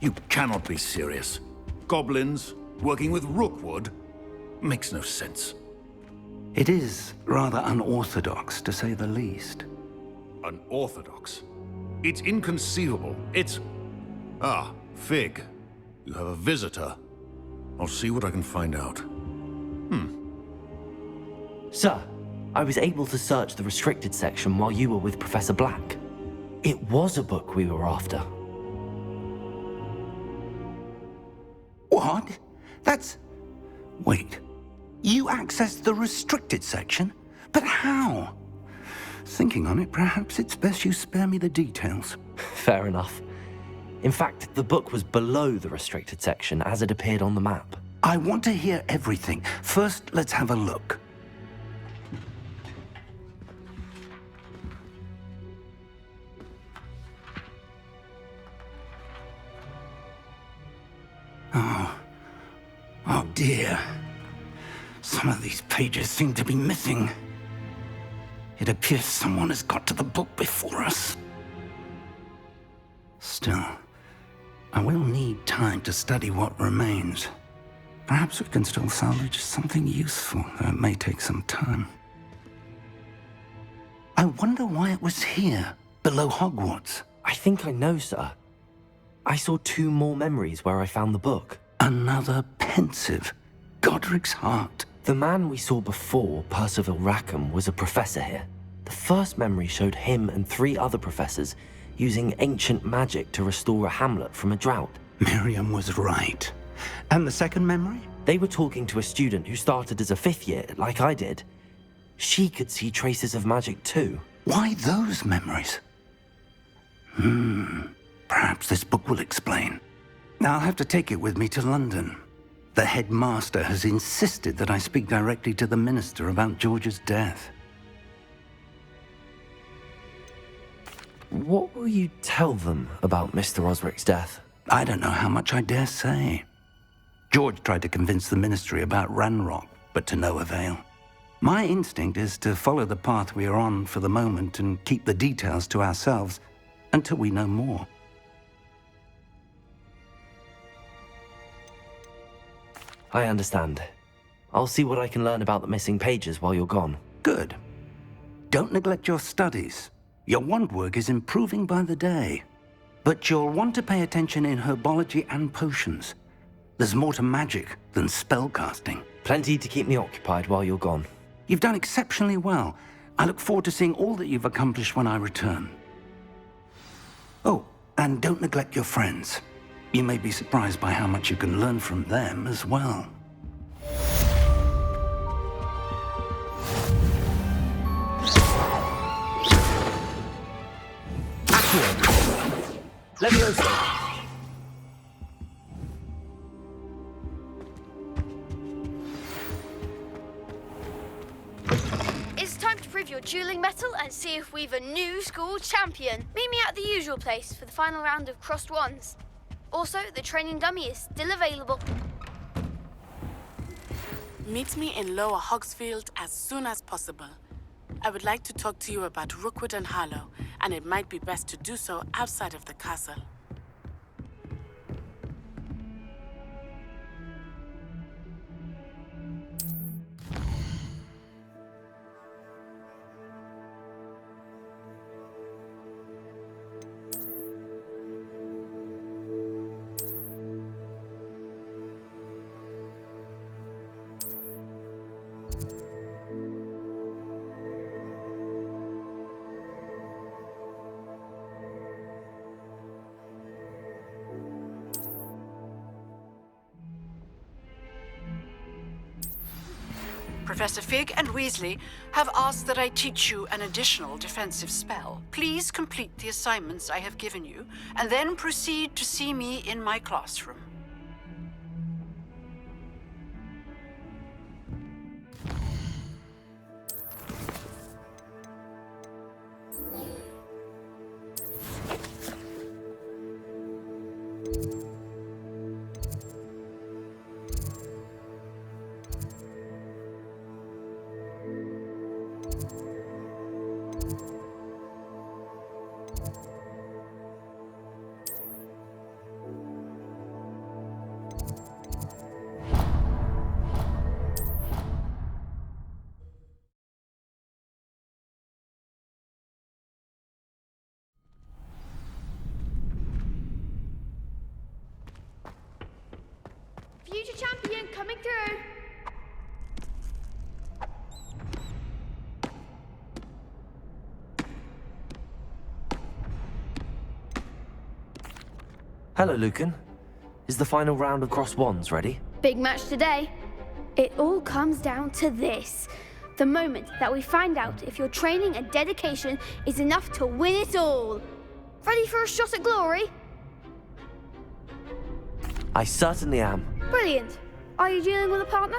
You cannot be serious. Goblins working with Rookwood? Makes no sense. It is rather unorthodox, to say the least. Unorthodox? It's inconceivable. It's... Ah, Fig. You have a visitor. I'll see what I can find out. Sir, I was able to search the restricted section while you were with Professor Black. It was a book we were after. What? That's... Wait. You accessed the restricted section? But how? Thinking on it, perhaps it's best you spare me the details. Fair enough. In fact, the book was below the restricted section as it appeared on the map. I want to hear everything. First, let's have a look. Oh dear. Some of these pages seem to be missing. It appears someone has got to the book before us. Still, I will need time to study what remains. Perhaps we can still salvage something useful, though it may take some time. I wonder why it was here, below Hogwarts. I think I know, sir. I saw 2 more memories where I found the book. Another pensive. Godric's heart. The man we saw before, Percival Rackham, was a professor here. The first memory showed him and 3 other professors using ancient magic to restore a hamlet from a drought. Miriam was right. And the second memory? They were talking to a student who started as a 5th year, like I did. She could see traces of magic too. Why those memories? Perhaps this book will explain. I'll have to take it with me to London. The headmaster has insisted that I speak directly to the minister about George's death. What will you tell them about Mr. Osric's death? I don't know how much I dare say. George tried to convince the ministry about Ranrock, but to no avail. My instinct is to follow the path we are on for the moment and keep the details to ourselves until we know more. I understand. I'll see what I can learn about the missing pages while you're gone. Good. Don't neglect your studies. Your wand work is improving by the day. But you'll want to pay attention in herbology and potions. There's more to magic than spellcasting. Plenty to keep me occupied while you're gone. You've done exceptionally well. I look forward to seeing all that you've accomplished when I return. Oh, and don't neglect your friends. You may be surprised by how much you can learn from them as well. Leviosa! It's time to prove your dueling mettle and see if we've a new school champion. Meet me at the usual place for the final round of crossed wands. Also, the training dummy is still available. Meet me in Lower Hogsfield as soon as possible. I would like to talk to you about Rookwood and Harlow, and it might be best to do so outside of the castle. Professor Fig and Weasley have asked that I teach you an additional defensive spell. Please complete the assignments I have given you, and then proceed to see me in my classroom. coming through. Hello, Lucan. Is the final round of Cross Wands ready? Big match today. It all comes down to this. The moment that we find out if your training and dedication is enough to win it all. Ready for a shot at glory? I certainly am. Brilliant. Are you dealing with a partner?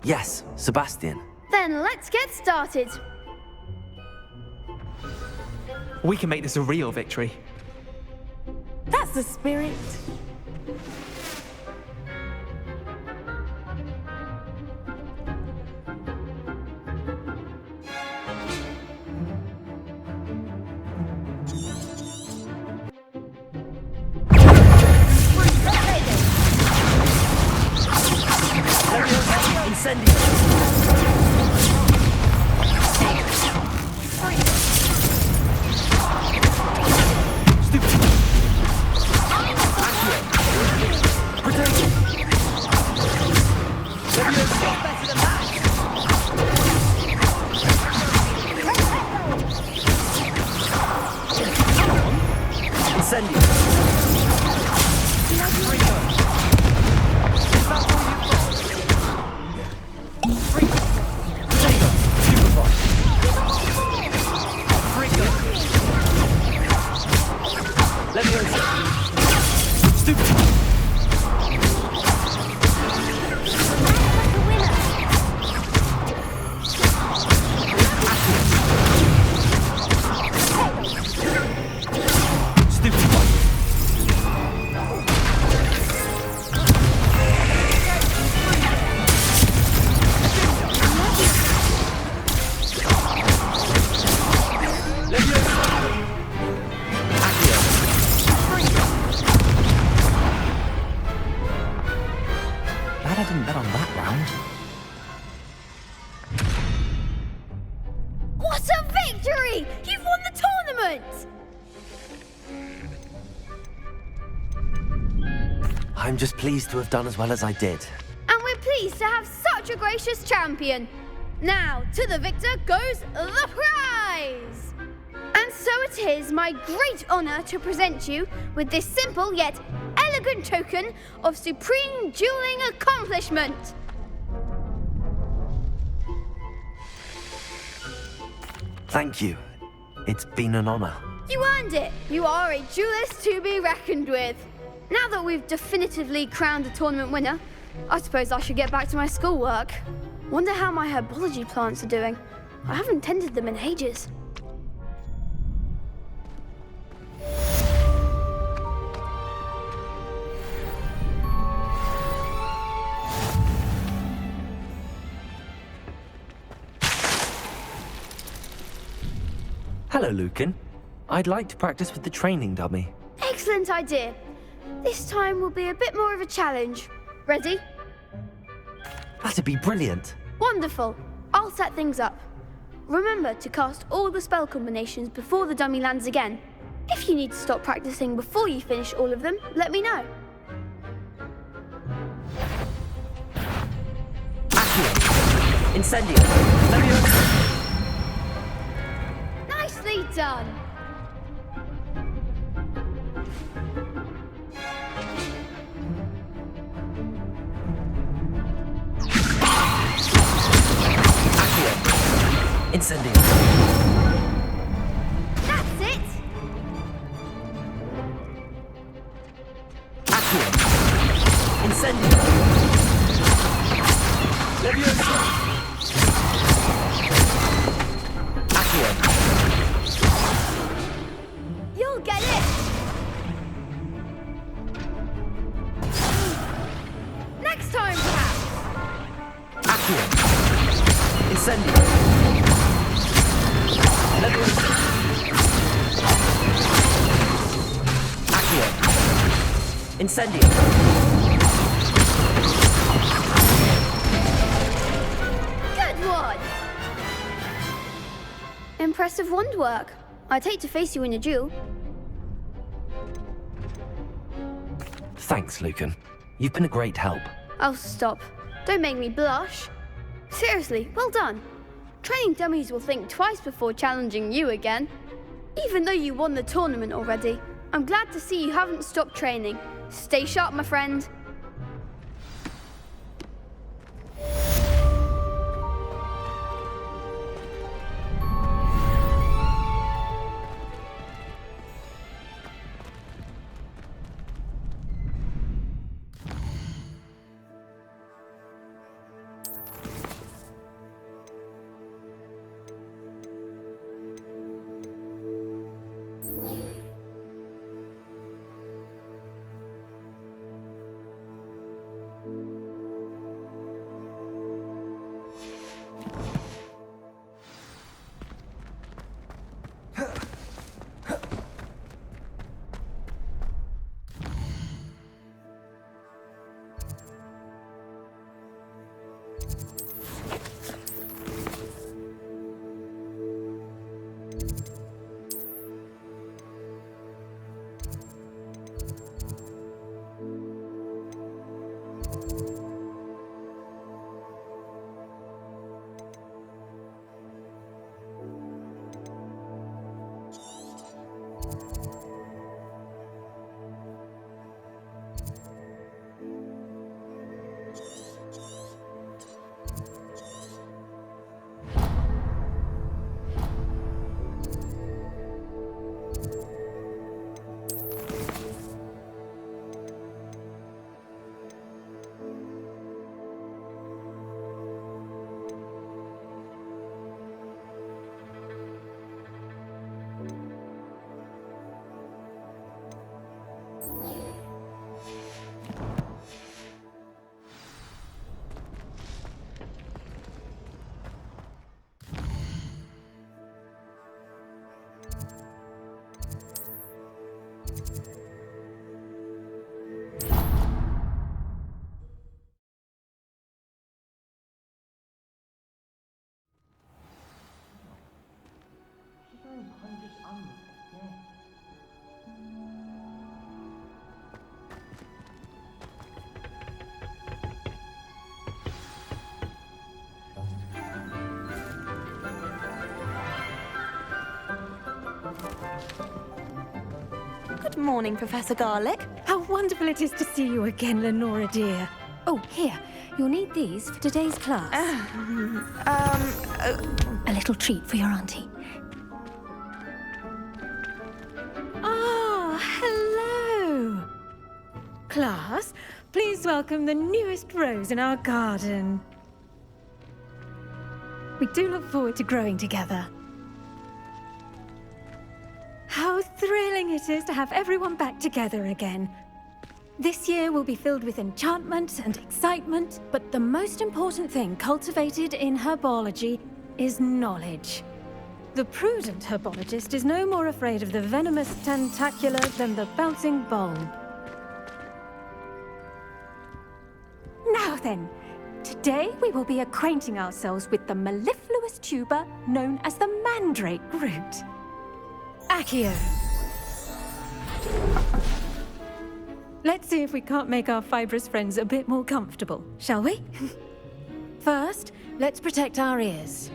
Yes, Sebastian. Then let's get started. We can make this a real victory. That's the spirit. Glad I didn't bet on that round. What a victory! You've won the tournament! I'm just pleased to have done as well as I did. And we're pleased to have such a gracious champion. Now, to the victor goes the prize! And so it is my great honor to present you with this simple yet elegant token of supreme dueling accomplishment. Thank you. It's been an honor. You earned it. You are a duelist to be reckoned with. Now that we've definitively crowned a tournament winner, I suppose I should get back to my schoolwork. Wonder how my herbology plants are doing. I haven't tended them in ages. Hello, Lucan. I'd like to practice with the training dummy. Excellent idea. This time will be a bit more of a challenge. Ready? That'd be brilliant. Wonderful. I'll set things up. Remember to cast all the spell combinations before the dummy lands again. If you need to stop practicing before you finish all of them, let me know. Accio. Incendio. Leviosa. Nicely done. Incendio. That's it. Accio. Incendio. Leviosa. Accio. You'll get it. Next time, perhaps. Accio. Incendio. Leviosa. Accio. Incendio. Good one. Impressive wand work. I'd hate to face you in a duel. Thanks, Lucan. You've been a great help. Oh, stop. Don't make me blush. Seriously, well done. Training dummies will think twice before challenging you again. Even though you won the tournament already, I'm glad to see you haven't stopped training. Stay sharp, my friend. Good morning, Professor Garlick. How wonderful it is to see you again, Lenora dear. Oh, here. You'll need these for today's class. A little treat for your auntie. Ah, hello. Class, please welcome the newest rose in our garden. We do look forward to growing together. How thrilling it is to have everyone back together again. This year will be filled with enchantment and excitement, but the most important thing cultivated in herbology is knowledge. The prudent herbologist is no more afraid of the venomous tentacula than the bouncing bulb. Now then, today we will be acquainting ourselves with the mellifluous tuber known as the mandrake root. Accio. Let's see if we can't make our fibrous friends a bit more comfortable, shall we? First, let's protect our ears.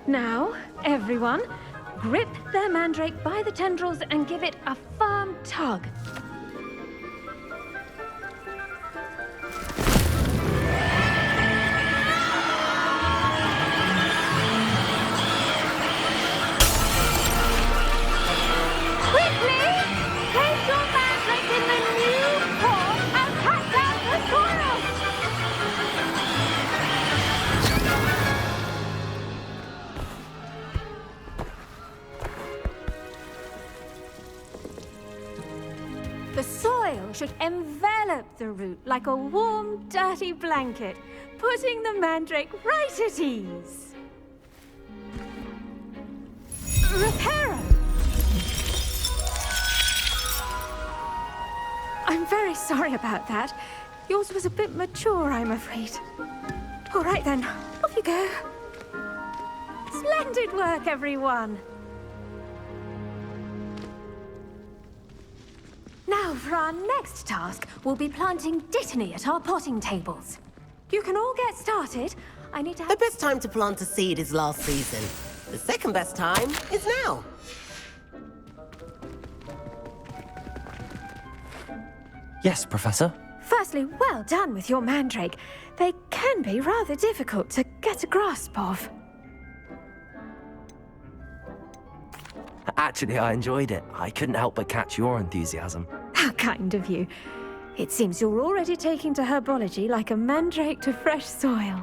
Now, everyone, grip their mandrake by the tendrils and give it a firm tug. The soil should envelop the root like a warm, dirty blanket, putting the mandrake right at ease. Reparo! I'm very sorry about that. Yours was a bit mature, I'm afraid. All right then, you go. Splendid work, everyone. Now, for our next task, we'll be planting dittany at our potting tables. You can all get started. I need to The best time to plant a seed is last season. The second best time is now. Yes, Professor. Firstly, well done with your mandrake. They can be rather difficult to get a grasp of. Actually, I enjoyed it. I couldn't help but catch your enthusiasm. How kind of you. It seems you're already taking to herbology like a mandrake to fresh soil.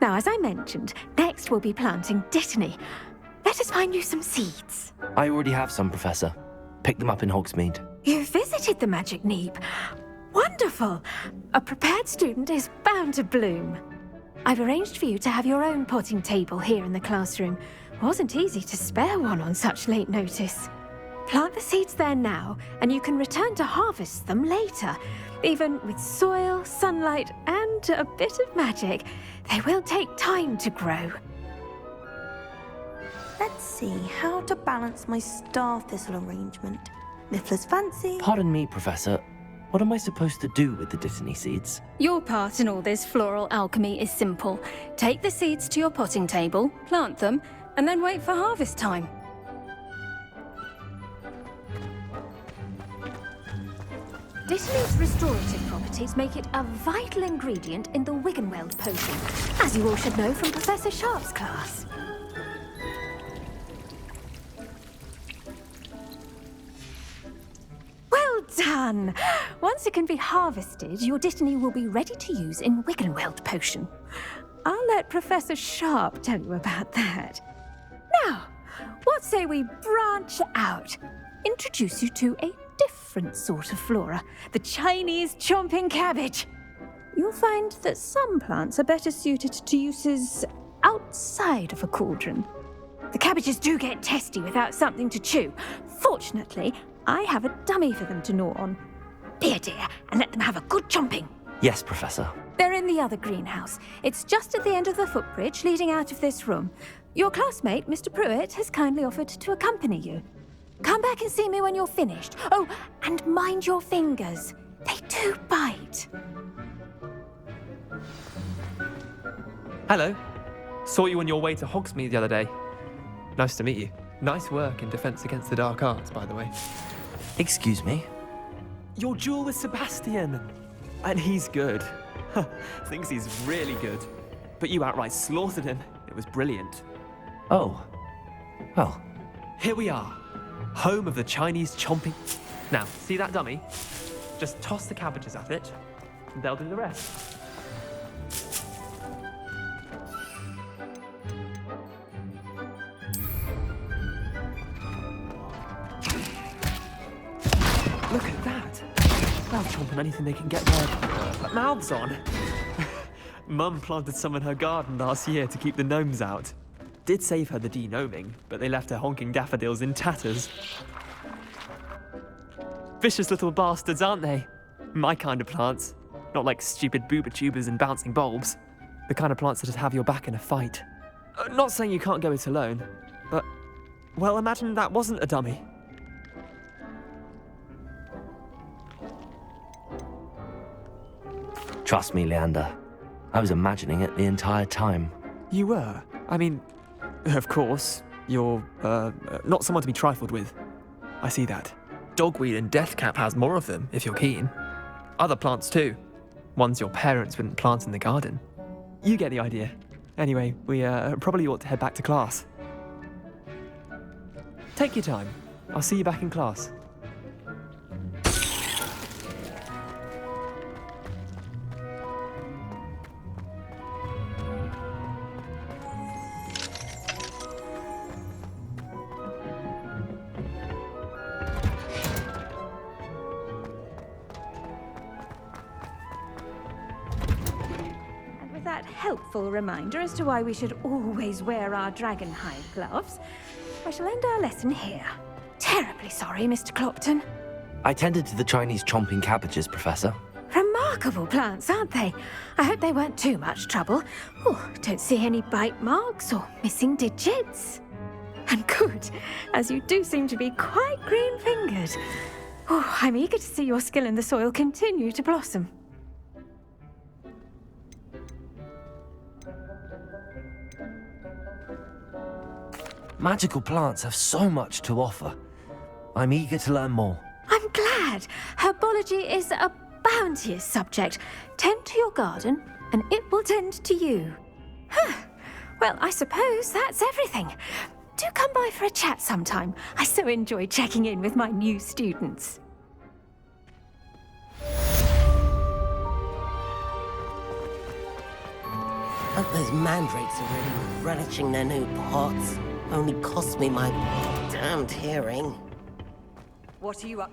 Now, as I mentioned, next we'll be planting dittany. Let us find you some seeds. I already have some, Professor. Picked them up in Hogsmeade. You visited the Magic Neep. Wonderful! A prepared student is bound to bloom. I've arranged for you to have your own potting table here in the classroom. Wasn't easy to spare one on such late notice. Plant the seeds there now, and you can return to harvest them later. Even with soil, sunlight, and a bit of magic, they will take time to grow. Let's see how to balance my star thistle arrangement. Niffler's fancy. Pardon me, Professor. What am I supposed to do with the dittany seeds? Your part in all this floral alchemy is simple. Take the seeds to your potting table, plant them, and then wait for harvest time. Dittany's restorative properties make it a vital ingredient in the Wiggenweld potion, as you all should know from Professor Sharp's class. Well done! Once it can be harvested, your dittany will be ready to use in Wiggenweld potion. I'll let Professor Sharp tell you about that. Now, what say we branch out? Introduce you to a different sort of flora, the Chinese chomping cabbage. You'll find that some plants are better suited to uses outside of a cauldron. The cabbages do get testy without something to chew. Fortunately, I have a dummy for them to gnaw on. Be a dear and let them have a good chomping. Yes, Professor. They're in the other greenhouse. It's just at the end of the footbridge leading out of this room. Your classmate, Mr. Pruitt, has kindly offered to accompany you. Come back and see me when you're finished. Oh, and mind your fingers. They do bite. Hello. Saw you on your way to Hogsmeade the other day. Nice to meet you. Nice work in Defense Against the Dark Arts, by the way. Excuse me? Your duel with Sebastian. And he's good. Thinks he's really good. But you outright slaughtered him. It was brilliant. Oh. Well. Here we are. Home of the Chinese chomping. Now, see that dummy? Just toss the cabbages at it, and they'll do the rest. Look at that! They'll chomp on anything they can get their mouths on. Mum planted some in her garden last year to keep the gnomes out. Did save her the de-gnoming, but they left her honking daffodils in tatters. Vicious little bastards, aren't they? My kind of plants. Not like stupid booba tubers and bouncing bulbs. The kind of plants that just have your back in a fight. Not saying you can't go it alone, but... well, imagine that wasn't a dummy. Trust me, Leander. I was imagining it the entire time. You were? I mean, of course, you're, not someone to be trifled with. I see that. Dogweed and deathcap has more of them, if you're keen. Other plants too. Ones your parents wouldn't plant in the garden. You get the idea. Anyway, we probably ought to head back to class. Take your time. I'll see you back in class. Helpful reminder as to why we should always wear our dragonhide gloves, I shall end our lesson here. Terribly sorry, Mr. Clopton. I tended to the Chinese chomping cabbages, Professor. Remarkable. remarkable plants, aren't they? I hope they weren't too much trouble. Oh, don't see any bite marks or missing digits. And good, as you do seem to be quite green-fingered. Oh, I'm eager to see your skill in the soil continue to blossom. Magical plants have so much to offer. I'm eager to learn more. I'm glad. Herbology is a bounteous subject. Tend to your garden, and it will tend to you. Huh. Well, I suppose that's everything. Do come by for a chat sometime. I so enjoy checking in with my new students. Hope those mandrakes are really relishing their new pots. Only cost me my damned hearing. What are you up?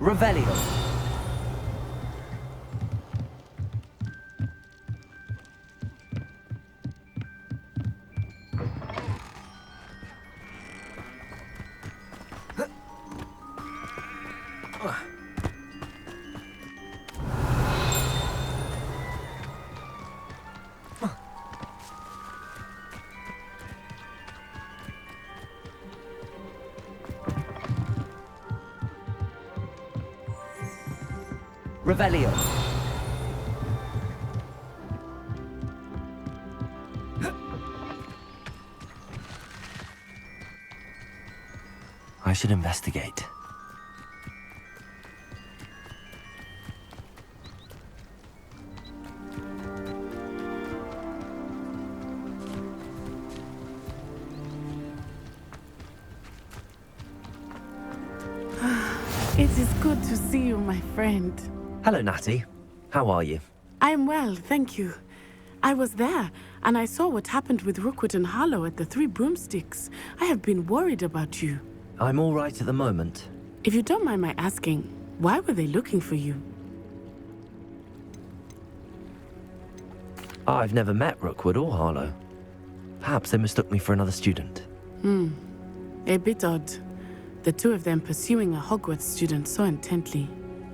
Revelio. Revelio. I should investigate. It is good to see you, my friend. Hello, Natty. How are you? I am well, thank you. I was there, and I saw what happened with Rookwood and Harlow at the Three Broomsticks. I have been worried about you. I'm all right at the moment. If you don't mind my asking, why were they looking for you? I've never met Rookwood or Harlow. Perhaps they mistook me for another student. A bit odd. The two of them pursuing a Hogwarts student so intently.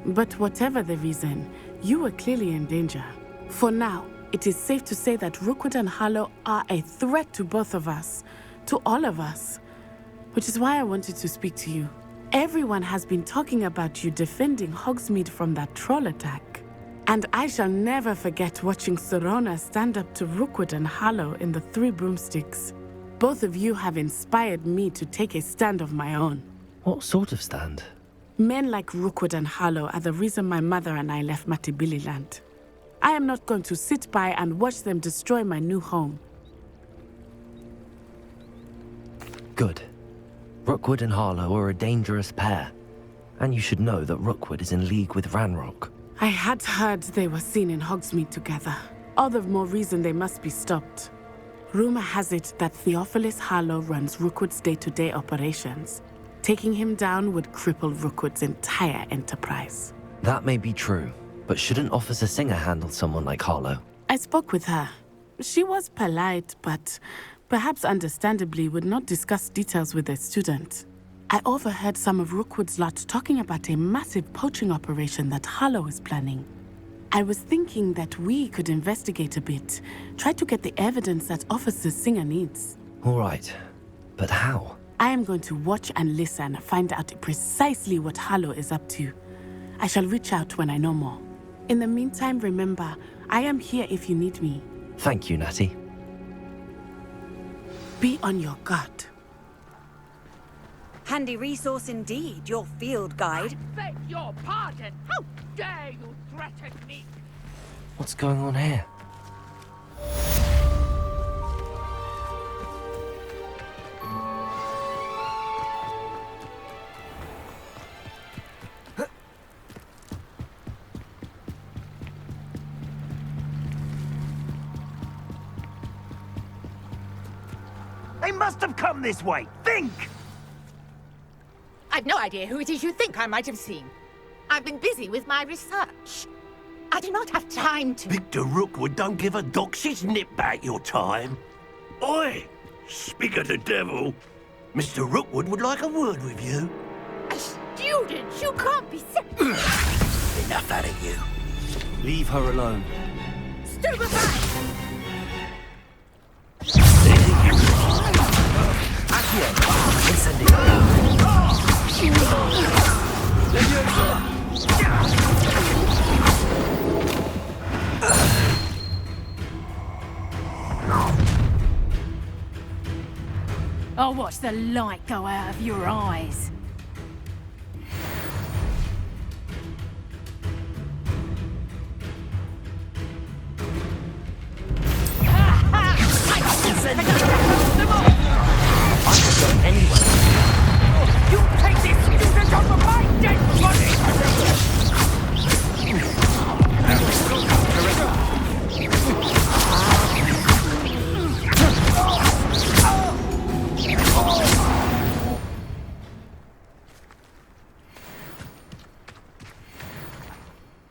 But whatever the reason, you were clearly in danger. For now, it is safe to say that Rookwood and Harlow are a threat to both of us. To all of us. Which is why I wanted to speak to you. Everyone has been talking about you defending Hogsmeade from that troll attack. And I shall never forget watching Serona stand up to Rookwood and Harlow in the Three Broomsticks. Both of you have inspired me to take a stand of my own. What sort of stand? Men like Rookwood and Harlow are the reason my mother and I left Matibililand. I am not going to sit by and watch them destroy my new home. Good. Rookwood and Harlow are a dangerous pair. And you should know that Rookwood is in league with Ranrock. I had heard they were seen in Hogsmeade together. All the more reason they must be stopped. Rumor has it that Theophilus Harlow runs Rookwood's day-to-day operations. Taking him down would cripple Rookwood's entire enterprise. That may be true, but shouldn't Officer Singer handle someone like Harlow? I spoke with her. She was polite, but perhaps understandably would not discuss details with a student. I overheard some of Rookwood's lot talking about a massive poaching operation that Harlow is planning. I was thinking that we could investigate a bit, try to get the evidence that Officer Singer needs. All right, but how? I am going to watch and listen, find out precisely what Harlow is up to. I shall reach out when I know more. In the meantime, remember, I am here if you need me. Thank you, Natty. Be on your guard. Handy resource indeed, your field guide. Beg your pardon! How dare you threaten me? What's going on here? They must have come this way. Think! I've no idea who it is you think I might have seen. I've been busy with my research. I do not have time to... Victor Rookwood don't give a doxy's nip back your time. Oi! Speak of the devil. Mr. Rookwood would like a word with you. A student? You can't be sick. Enough out of you. Leave her alone. Stupefy! I'll watch the light go out of your eyes. You take this student off of my dead body!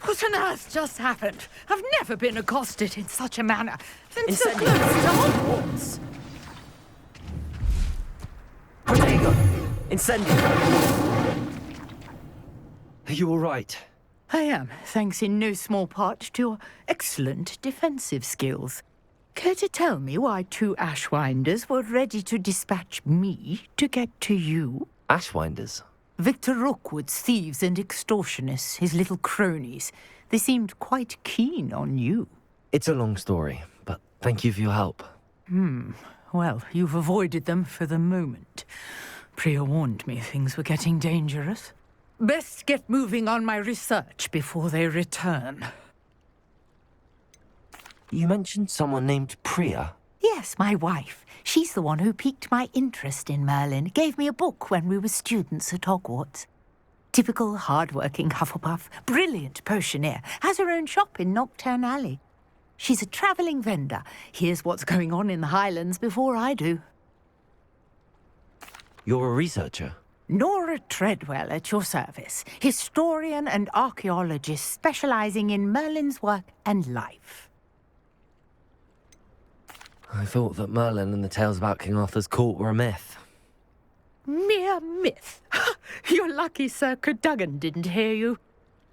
What on earth just happened? I've never been accosted in such a manner since so close to Hogwarts. Protego! Incendio! Are you all right? I am, thanks in no small part to your excellent defensive skills. Care to tell me why two Ashwinders were ready to dispatch me to get to you? Ashwinders? Victor Rookwood's thieves and extortionists, his little cronies. They seemed quite keen on you. It's a long story, but thank you for your help. Well, you've avoided them for the moment. Priya warned me things were getting dangerous. Best get moving on my research before they return. You mentioned someone named Priya. Yes, my wife. She's the one who piqued my interest in Merlin. Gave me a book when we were students at Hogwarts. Typical hard-working Hufflepuff, brilliant potioneer, has her own shop in Knockturn Alley. She's a travelling vendor. Here's what's going on in the Highlands before I do. You're a researcher? Nora Treadwell at your service, historian and archaeologist specialising in Merlin's work and life. I thought that Merlin and the tales about King Arthur's court were a myth. Mere myth. You're lucky Sir Cadogan didn't hear you.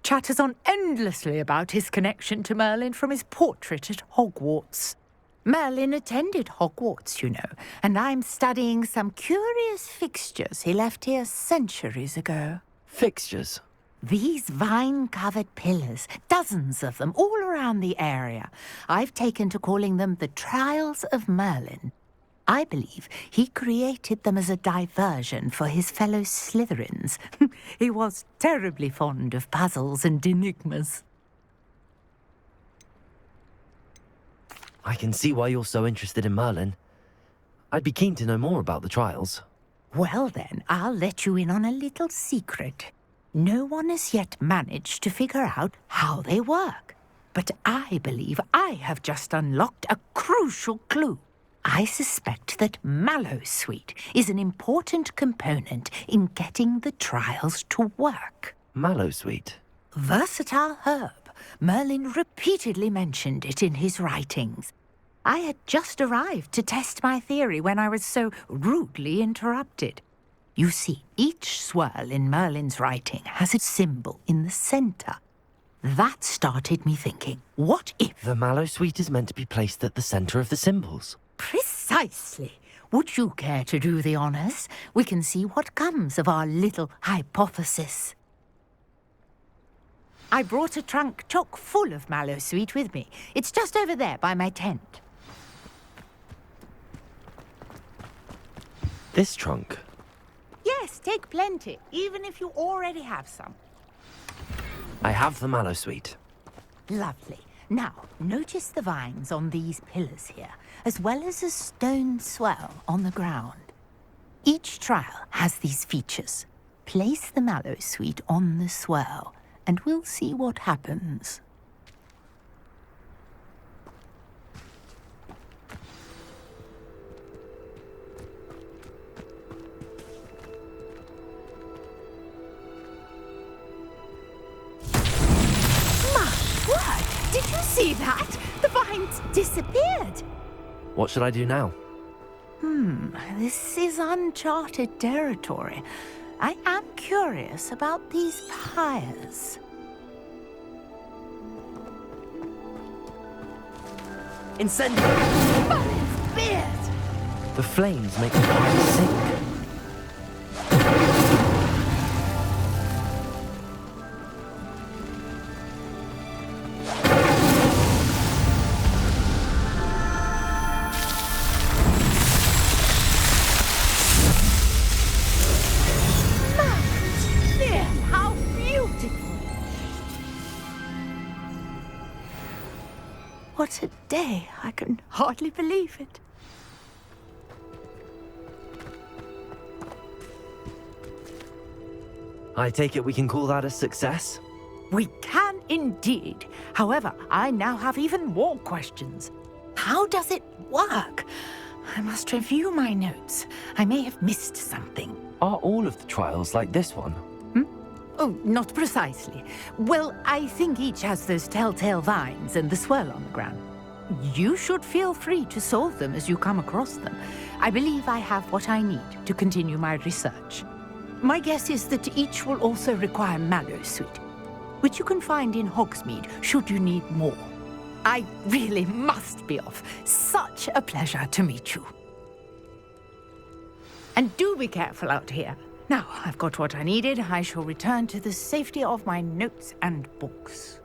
Chatters on endlessly about his connection to Merlin from his portrait at Hogwarts. Merlin attended Hogwarts, you know, and I'm studying some curious fixtures he left here centuries ago. Fixtures? These vine-covered pillars, dozens of them, all around the area. I've taken to calling them the Trials of Merlin. I believe he created them as a diversion for his fellow Slytherins. He was terribly fond of puzzles and enigmas. I can see why you're so interested in Merlin. I'd be keen to know more about the trials. Well then, I'll let you in on a little secret. No one has yet managed to figure out how they work. But I believe I have just unlocked a crucial clue. I suspect that Mallowsweet is an important component in getting the trials to work. Mallowsweet? Versatile herb. Merlin repeatedly mentioned it in his writings. I had just arrived to test my theory when I was so rudely interrupted. You see, each swirl in Merlin's writing has a symbol in the centre. That started me thinking, what if... The Mallowsweet is meant to be placed at the centre of the symbols. Precisely. Would you care to do the honours? We can see what comes of our little hypothesis. I brought a trunk chock full of Mallowsweet with me. It's just over there by my tent. This trunk? Yes, take plenty, even if you already have some. I have the Mallowsweet. Lovely. Now, notice the vines on these pillars here, as well as a stone swell on the ground. Each trial has these features. Place the Mallowsweet on the swell, and we'll see what happens. Did you see that? The vines disappeared. What should I do now? This is uncharted territory. I am curious about these pyres. Incendio! Merlin's beard! The flames make the fire sink. What a day! I can hardly believe it. I take it we can call that a success? We can indeed. However, I now have even more questions. How does it work? I must review my notes. I may have missed something. Are all of the trials like this one? Oh, not precisely. Well, I think each has those telltale vines and the swirl on the ground. You should feel free to solve them as you come across them. I believe I have what I need to continue my research. My guess is that each will also require Mallowsweet, which you can find in Hogsmeade should you need more. I really must be off. Such a pleasure to meet you. And do be careful out here. Now, I've got what I needed. I shall return to the safety of my notes and books.